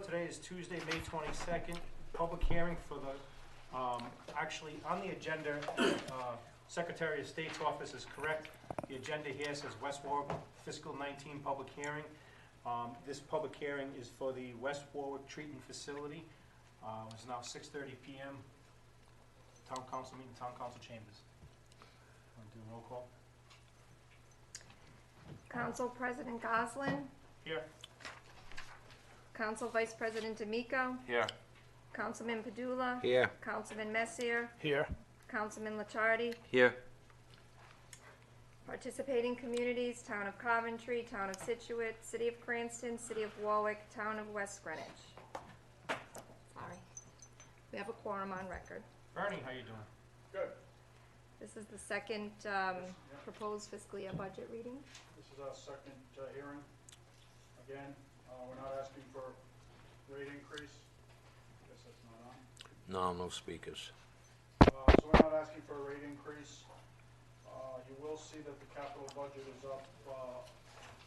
today is Tuesday, May 22nd. Public hearing for the, actually, on the agenda, Secretary of State's office is correct. The agenda here says West Warwick Fiscal 19 Public Hearing. This public hearing is for the West Warwick Treatment Facility. It's now 6:30 p.m. Town Council meeting, Town Council chambers. Want to do a roll call? Council President Goslin, Here. Council Vice President D'Amico, Here. Councilman Padula, Here. Councilman Messier, Here. Councilman Licciardi, Here. participating communities, Town of Coventry, Town of Situate, City of Cranston, City of Warwick, Town of West Greenwich. Sorry. We have a quorum on record. Bernie, how you doing? Good. This is the second proposed fiscal year budget reading. This is our second hearing. Again, we're not asking for rate increase. I guess that's not on. No speakers. So we're not asking for a rate increase. You will see that the capital budget is up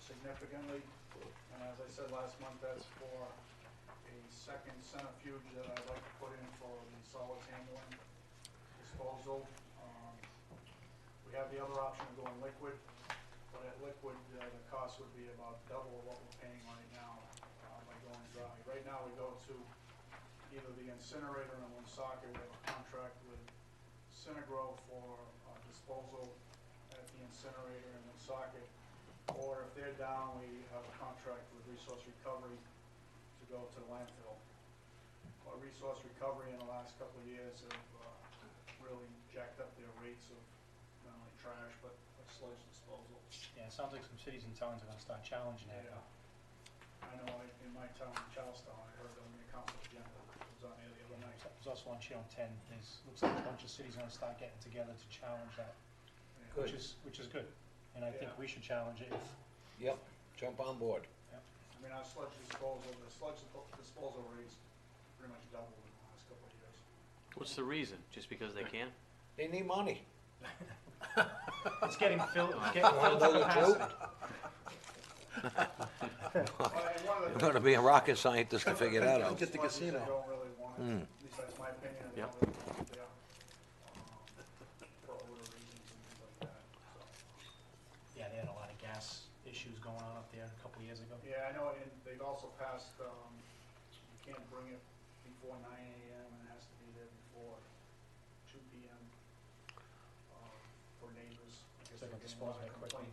significantly. And as I said last month, that's for a second centrifuge that I'd like to put in for the solids handling disposal. We have the other option of going liquid, but at liquid, the cost would be about double what we're paying right now by going dry. Right now, we go to either the incinerator in Woonsocket. We have a contract with Synagro for disposal at the incinerator in Woonsocket, or if they're down, we have a contract with Resource Recovery to go to the landfill. Resource Recovery in the last couple of years have really jacked up their rates of not only trash, but sludge disposal. Yeah, it sounds like some cities and towns are gonna start challenging that. Yeah. I know in my town, Charlestown, I heard on the council agenda, it was on there the other night. It was also on Channel 10. Looks like a bunch of cities are gonna start getting together to challenge that, Yeah. which is good. And I think Yeah. we should challenge it if, Yep, jump on board. I mean, our sludge disposal, the sludge disposal rates pretty much doubled in the last couple of years. What's the reason? Just because they can? They need money. it's getting filled to capacity. You're gonna be a rocket scientist to figure that out. Get the casino. Don't really want it, at least that's my opinion. I Yep. don't really want it there, for odor reasons and things like that, so. Yeah, they had a lot of gas issues going on up there a couple of years ago. Yeah, I know, and they've also passed, you can't bring it before 9 AM and it has to be there before 2 PM, for neighbors. I guess So they they're can getting a lot dispose of of it quickly.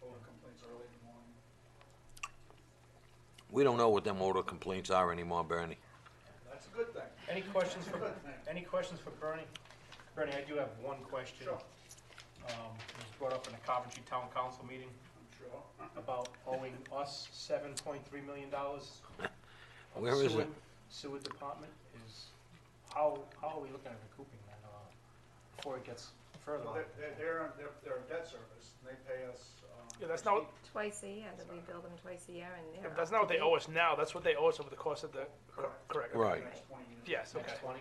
odor complaints early in the morning. We don't know what them odor complaints are anymore, Bernie. That's a good thing. Any questions That's a for, good thing. any questions for Bernie? Bernie, I do have one question. Sure, It was brought up in the Coventry Town Council meeting I'm sure. about owing us $7.3 million. Where is it? Sewer department is, how are we looking at recouping that, before it gets further? Well, they're a debt service, and they pay us. Yeah, that's not, Twice a year, that we bill them twice a year, and yeah, they're that's not what they owe us now, that's what they owe us over the course of the, correct. Right. Next 20 years. Yes, okay. Next 20?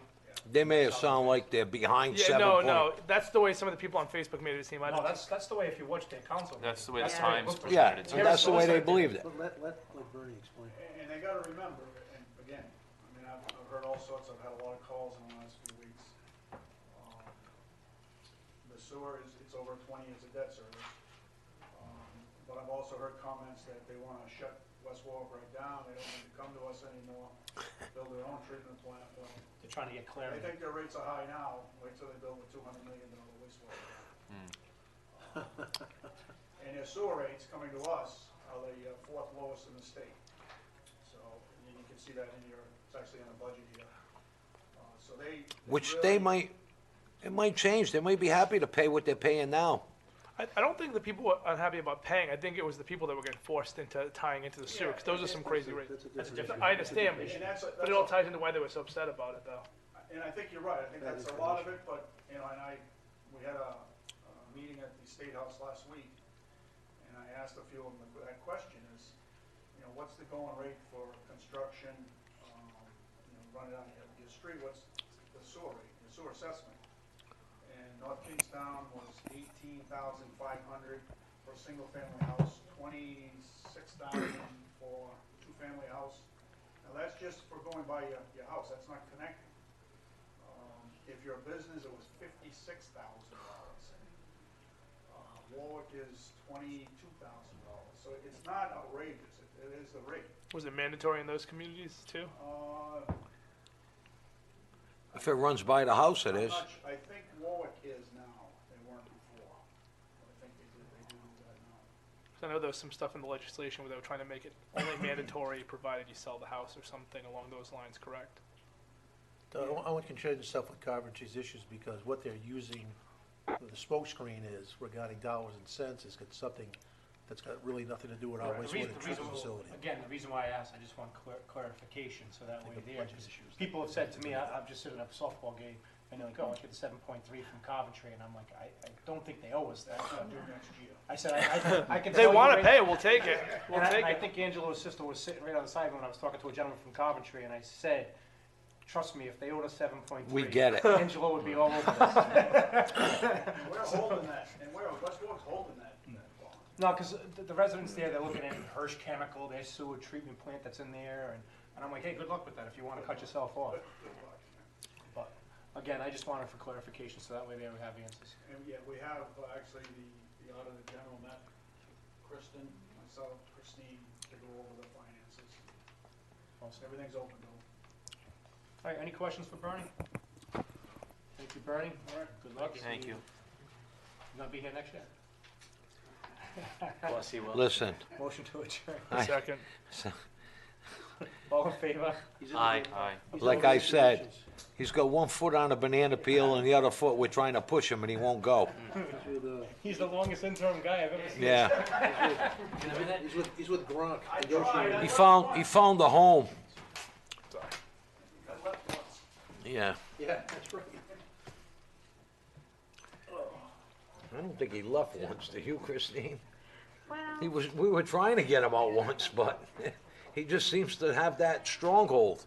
They may have sound like they're behind Yeah, 7 no, that's the way some of the people on Facebook made it seem. I No, don't- that's the way if you watch their council. That's the way the That's Times it looks like. Yeah, presented it. and that's the way they believed it. But let Bernie explain. And they gotta remember, and again, I mean, I've heard all sorts, I've had a lot of calls in the last few weeks. The sewer it's over 20 years of debt service. But I've also heard comments that they wanna shut West Warwick right down, they don't need to come to us anymore, build their own treatment plant. Well, They're trying to get they clarity. think their rates are high now, wait till they build a $200 million wastewater plant. And their sewer rates coming to us are the fourth lowest in the state. So, and you can see that in your, it's actually in the budget here. So Which really- they might, it might change. They might be happy to pay what they're paying now. I don't think the people were unhappy about paying, I think it was the people that were getting forced into tying into the sewer, 'cause those are some crazy rates. That's a different. I understand, And but it all ties into why they were so upset about it, though. And I think you're right, I think That that's is a lot the of it, but, you know, and we had a meeting at the State House last week, and I asked a few of them, that question is, you know, what's the going rate for construction, running down your street, what's the sewer rate, the sewer assessment? And North Kingstown was $18,500 for a single family house, $26,000 for a two-family house. Now, that's just for going by your house, that's not connecting. If you're a business, it was $56,000. Warwick is $22,000, so it's not outrageous, it is the rate. Was it mandatory in those communities too? If it runs by the house, it is. I think Warwick is now, they weren't before, but I think they do that now. 'Cause I know there was some stuff in the legislation where they were trying to make it only mandatory provided you sell the house or something along those lines, correct? I want to concern yourself with Coventry's issues because what they're using, the smoke screen is regarding dollars and cents, has got something that's got really nothing to do with our The wastewater reason- treatment facility. Again, the reason why I asked, I just want clarification, so that way Think of there, budget 'cause issues. people have said to me, I'm just sitting at a softball game, and they're like, oh, I get the 7.3 from Coventry, and I'm like, I don't think they owe us that. I'll do next year. I said, I can If they tell you wanna right- pay it, we'll take it. We'll And take I it. think Angelo's sister was sitting right on the side when I was talking to a gentleman from Coventry, and I said, trust me, if they owed us 7.3. We get it. Angelo would be all over us. We're holding that, and West Warwick's holding that bond. No, because the residents there, they're looking at Hirsch Chemical, their sewer treatment plant that's in there, and I'm like, hey, good luck with that if you want to cut yourself off. Good luck. But, again, I just wanted for clarification, so that way they would have answers. And yeah, we have, actually, the Auditor General met Kristen, myself, Christine, to go over the finances. So everything's open, Bill. All right, any questions for Bernie? Thank you, Bernie. All right. Good luck. Thank you. You gonna be here next year? Bless you, Will. Listen, Motion to adjourn. Second. All in favor? Aye, aye. like I said, he's got one foot on a banana peel and the other foot, we're trying to push him and he won't go. He's the longest interim guy I've ever seen. Yeah, He's with Gronk. he found a home. I left once. Yeah, Yeah, that's right. I don't think he left once, do you, Christine? Well, We were trying to get him out once, but he just seems to have that stronghold.